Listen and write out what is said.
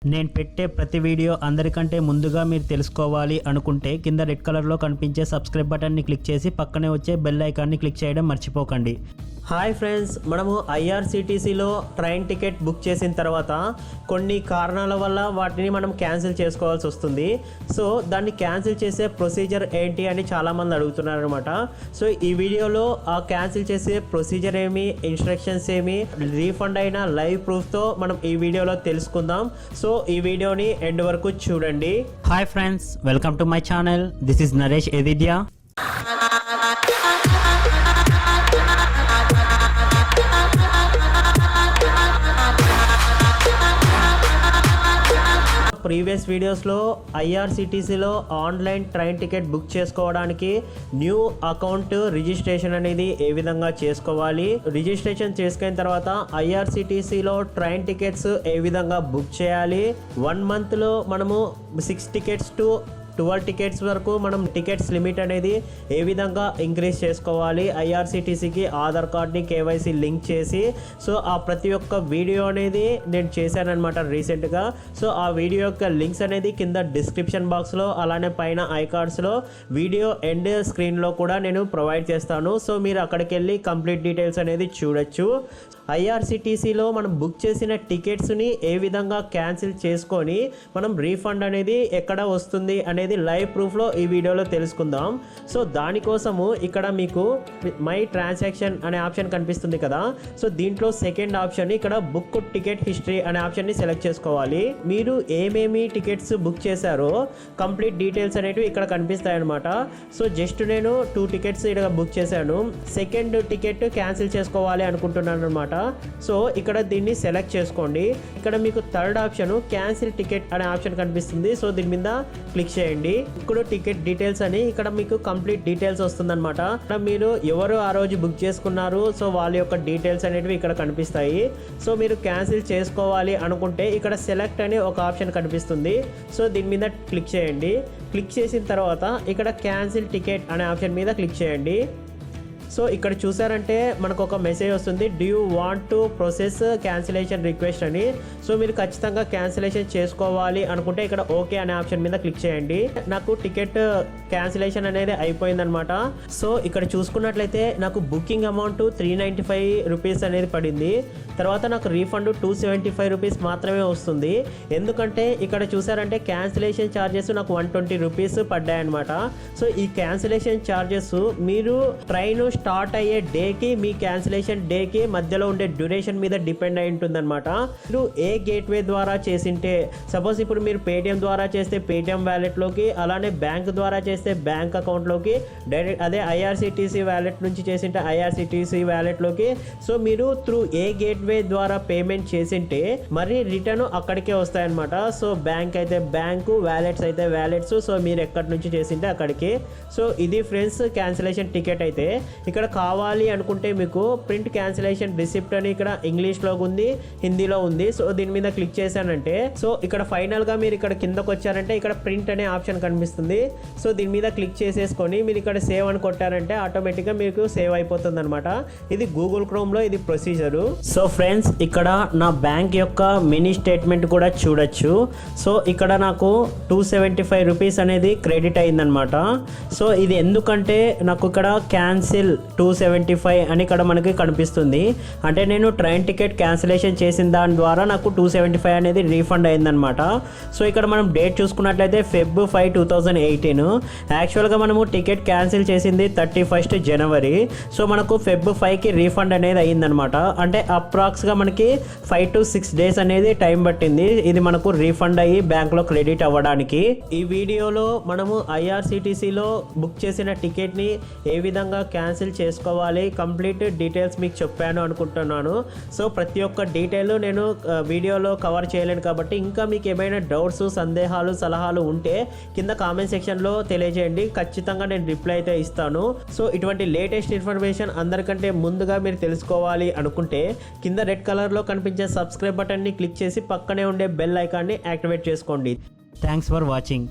నేను పెట్టే ప్రతి వీడియో అందరికంటే ముందుగా మీరు తెలుసుకోవాలి అనుకుంటే కింద రెడ్ కలర్లో కనిపించే సబ్స్క్రైబ్ బటన్ని క్లిక్ చేసి పక్కనే వచ్చే బెల్ ఐకాన్ని క్లిక్ చేయడం మర్చిపోకండి. హాయ్ ఫ్రెండ్స్, మనము ఐఆర్సీటీసీలో ట్రైన్ టికెట్ బుక్ చేసిన తర్వాత కొన్ని కారణాల వల్ల వాటిని మనం క్యాన్సిల్ చేసుకోవాల్సి వస్తుంది. సో దాన్ని క్యాన్సిల్ చేసే ప్రొసీజర్ ఏంటి అని చాలామంది అడుగుతున్నారు అనమాట. సో ఈ వీడియోలో ఆ క్యాన్సిల్ చేసే ప్రొసీజర్ ఏమి, ఇన్స్ట్రక్షన్స్ ఏమి, రీఫండ్ అయిన లైవ్ ప్రూఫ్తో మనం ఈ వీడియోలో తెలుసుకుందాం. సో ఈ వీడియోని ఎండ్ వరకు చూడండి. Hi friends, welcome to my channel. This is Naresh ఎదిద్యా. ప్రీవియస్ వీడియోస్లో ఐఆర్సీటీసీలో ఆన్లైన్ ట్రైన్ టికెట్ బుక్ చేసుకోవడానికి న్యూ అకౌంట్ రిజిస్ట్రేషన్ అనేది ఏ విధంగా చేసుకోవాలి, రిజిస్ట్రేషన్ చేసుకున్న తర్వాత ఐఆర్సీటీసీలో ట్రైన్ టికెట్స్ ఏ విధంగా బుక్ చేయాలి, 1 మంత్లో మనము 6 టికెట్స్ టు 12 టికెట్స్ వరకు మనం టికెట్స్ లిమిట్ అనేది ఏ విధంగా ఇంక్రీజ్ చేసుకోవాలి, ఐఆర్సీటీసీకి ఆధార్ కార్డ్ని కేవైసీ లింక్ చేసి. సో ఆ ప్రతి ఒక్క వీడియో అనేది నేను చేశానమాట రీసెంట్గా. సో ఆ వీడియో యొక్క లింక్స్ అనేది కింద డిస్క్రిప్షన్ బాక్స్లో, అలానే పైన ఐకార్డ్స్లో, వీడియో ఎండ్ స్క్రీన్లో కూడా నేను ప్రొవైడ్ చేస్తాను. సో మీరు అక్కడికి వెళ్ళి కంప్లీట్ డీటెయిల్స్ అనేది చూడొచ్చు. ఐఆర్సీటీసీలో మనం బుక్ చేసిన టికెట్స్ని ఏ విధంగా క్యాన్సిల్ చేసుకొని మనం రీఫండ్ అనేది ఎక్కడ వస్తుంది అనేది లైవ్ ప్రూఫ్లో ఈ వీడియోలో తెలుసుకుందాం. సో దానికోసము ఇక్కడ మీకు మై ట్రాన్సాక్షన్ అనే ఆప్షన్ కనిపిస్తుంది కదా. సో దీంట్లో సెకండ్ ఆప్షన్ ఇక్కడ బుక్ టికెట్ హిస్టరీ అనే ఆప్షన్ని సెలెక్ట్ చేసుకోవాలి. మీరు ఏమేమి టికెట్స్ బుక్ చేశారో కంప్లీట్ డీటెయిల్స్ అనేవి ఇక్కడ కనిపిస్తాయి అనమాట. సో జస్ట్ నేను 2 టికెట్స్ ఇక్కడ బుక్ చేశాను. సెకండ్ టికెట్ క్యాన్సిల్ చేసుకోవాలి అనుకుంటున్నాను అనమాట. సో ఇక్కడ దీన్ని సెలెక్ట్ చేసుకోండి. ఇక్కడ మీకు థర్డ్ ఆప్షన్ క్యాన్సిల్ టికెట్ అనే ఆప్షన్ కనిపిస్తుంది. సో దీని మీద క్లిక్ చేయండి. ఇక్కడ టికెట్ డీటెయిల్స్ అని ఇక్కడ మీకు కంప్లీట్ డీటెయిల్స్ వస్తుందన్నమాట. ఇక్కడ మీరు ఎవరు ఆ రోజు బుక్ చేసుకున్నారు, సో వాళ్ళ యొక్క డీటెయిల్స్ అనేవి ఇక్కడ కనిపిస్తాయి. సో మీరు క్యాన్సిల్ చేసుకోవాలి అనుకుంటే ఇక్కడ సెలెక్ట్ అనే ఒక ఆప్షన్ కనిపిస్తుంది. సో దీని మీద క్లిక్ చేయండి. క్లిక్ చేసిన తర్వాత ఇక్కడ క్యాన్సిల్ టికెట్ అనే ఆప్షన్ మీద క్లిక్ చేయండి. సో ఇక్కడ చూసారంటే మనకు ఒక మెసేజ్ వస్తుంది, do you want to process cancellation request అని. సో మీరు ఖచ్చితంగా క్యాన్సిలేషన్ చేసుకోవాలి అనుకుంటే ఇక్కడ ఓకే అనే ఆప్షన్ మీద క్లిక్ చేయండి. నాకు టికెట్ క్యాన్సిలేషన్ అనేది అయిపోయిందనమాట. సో ఇక్కడ చూసుకున్నట్లయితే నాకు బుకింగ్ అమౌంట్ 395 రూపీస్ అనేది పడింది. తర్వాత నాకు రీఫండ్ 275 రూపీస్ మాత్రమే వస్తుంది. ఎందుకంటే ఇక్కడ చూసారంటే క్యాన్సిలేషన్ ఛార్జెస్ నాకు 120 రూపీస్ పడ్డాయన్నమాట. సో ఈ క్యాన్సిలేషన్ ఛార్జెస్ మీరు ట్రైన్ స్టార్ట్ అయ్యే డేకి మీ క్యాన్సిలేషన్ డేకి మధ్యలో ఉండే డ్యూరేషన్ మీద డిపెండ్ అయి ఉంటుందన్నమాట. మీరు ఏ గేట్వే ద్వారా చేసింటే, సపోజ్ ఇప్పుడు మీరు పేటిఎం ద్వారా చేస్తే పేటిఎం వ్యాలెట్లోకి, అలానే బ్యాంక్ ద్వారా చేస్తే బ్యాంక్ అకౌంట్లోకి డైరెక్ట్, అదే ఐఆర్సీటీసీ వ్యాలెట్ నుంచి చేసింటే ఐఆర్సీటీసీ వ్యాలెట్లోకి. సో మీరు త్రూ ఏ గేట్వే ద్వారా పేమెంట్ చేసింటే మరి రిటర్న్ అక్కడికే వస్తాయన్నమాట. సో బ్యాంక్ అయితే బ్యాంకు, వ్యాలెట్స్ అయితే వ్యాలెట్స్. సో మీరు ఎక్కడి నుంచి చేసింటే అక్కడికి. సో ఇది ఫ్రెండ్స్ క్యాన్సిలేషన్ టికెట్. అయితే ఇక్కడ కావాలి అనుకుంటే మీకు ప్రింట్ క్యాన్సిలేషన్ రిసిప్ట్ అని ఇక్కడ ఇంగ్లీష్లో ఉంది, హిందీలో ఉంది. సో దీని మీద క్లిక్ చేశానంటే, సో ఇక్కడ ఫైనల్గా మీరు ఇక్కడ కిందకు వచ్చారంటే ఇక్కడ ప్రింట్ అనే ఆప్షన్ కనిపిస్తుంది. సో దీని మీద క్లిక్ చేసేసుకొని మీరు ఇక్కడ సేవ్ అని కొట్టారంటే ఆటోమేటిక్గా మీకు సేవ్ అయిపోతుంది అనమాట. ఇది గూగుల్ క్రోమ్లో ఇది ప్రొసీజరు. సో ఫ్రెండ్స్ ఇక్కడ నా బ్యాంక్ యొక్క మినీ స్టేట్మెంట్ కూడా చూడొచ్చు. సో ఇక్కడ నాకు 275 రూపీస్ అనేది క్రెడిట్ అయిందనమాట. సో ఇది ఎందుకంటే నాకు ఇక్కడ క్యాన్సిల్ 275 అని ఇక్కడ మనకి కనిపిస్తుంది. అంటే నేను ట్రైన్ టికెట్ క్యాన్సిలేషన్ చేసిన దాని ద్వారా నాకు 275 అనేది రీఫండ్ అయిందనమాట. సో ఇక్కడ మనం డేట్ చూసుకున్నట్లయితే Feb 5, 2018. యాక్చువల్గా మనము టికెట్ క్యాన్సిల్ చేసింది 31st జనవరి. సో మనకు Feb 5కి రీఫండ్ అనేది అయ్యిందనమాట. అంటే అప్రాక్స్గా మనకి 5 to 6 డేస్ అనేది టైం పట్టింది ఇది మనకు రీఫండ్ అయ్యి బ్యాంక్లో క్రెడిట్ అవ్వడానికి. ఈ వీడియోలో మనము ఐఆర్సీటీసీలో బుక్ చేసిన టికెట్ని ఏ విధంగా క్యాన్సిల్ చేసుకోవాలి కంప్లీట్ డీటెయిల్స్ మీకు చెప్పాను అనుకుంటున్నాను. సో ప్రతి ఒక్క డీటెయిల్ నేను వీడియోలో కవర్ చేయలేను కాబట్టి ఇంకా మీకు ఏమైనా డౌట్స్, సందేహాలు, సలహాలు ఉంటే కింద కామెంట్ సెక్షన్లో తెలియజేయండి. ఖచ్చితంగా నేను రిప్లై అయితే ఇస్తాను. సో ఇటువంటి లేటెస్ట్ ఇన్ఫర్మేషన్ అందరికంటే ముందుగా మీరు తెలుసుకోవాలి అనుకుంటే కింద రెడ్ కలర్లో కనిపించే సబ్స్క్రైబ్ బటన్ని క్లిక్ చేసి పక్కనే ఉండే బెల్ ఐకాన్ని యాక్టివేట్ చేసుకోండి. Thanks for watching.